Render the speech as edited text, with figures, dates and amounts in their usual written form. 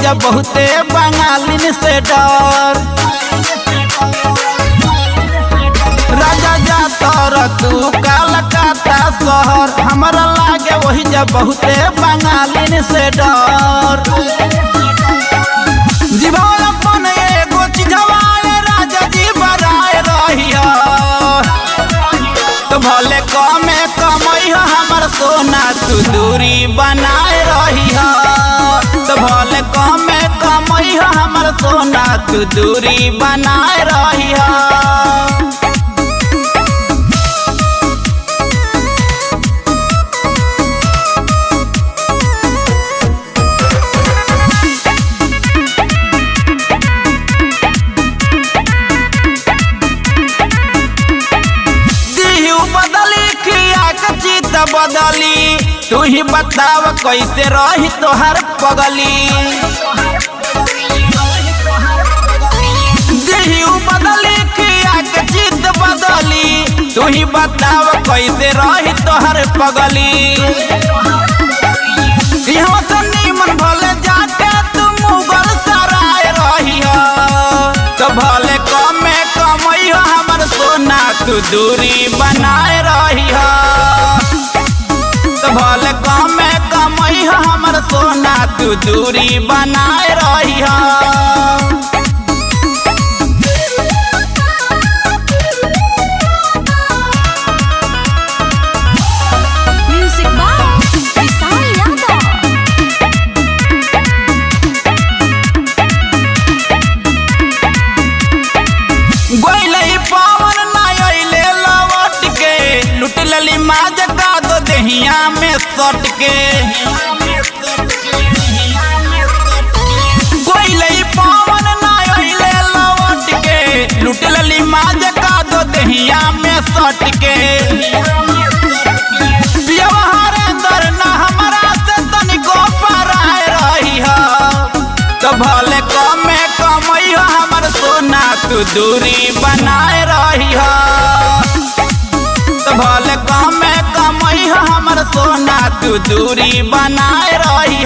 जब बहुते बंगालिन से डर। राजा जातर तू कलकत्ता शहर, हमरा लागे वही जब बहुते बंगालिन से डर। जीवन अपन एगो चिझवाए राजा जी बराए रही तो भले कमे कमई हमर सोना तू दूरी बनाए रही तो भले कमे कमई हमर सोना तू दूरी बनाए रही बदली तू ही बताव कैसे रही तोहर पगली। दिहिउ बदली खिया के चित बदली, तू ही बताव कैसे रही तोहर पगली। यहाँ से नीमन भले जाके तू मुगल सराय रही तो भले कमे कमई हमर सोना तू दूरी बनाए रही भले कमे कमई हमर सोना तू दूरी बनाए रही म्यूजिक बाय विशाल यादव। गोइले पावन ना अइले लौट के, लुट लली माज का दो दहिया में सट के। गोइले पावन ना अइले लौट के, लुट लली माज का दो दहिया में सट के। व्यवहारेंद्र ना हमरा से तनिको पराए रही तो भले कमे कमई हमर सोना तू दूरी बनाए रही तो भले कमे कमई हमर सोना तू दूरी बनाए रही।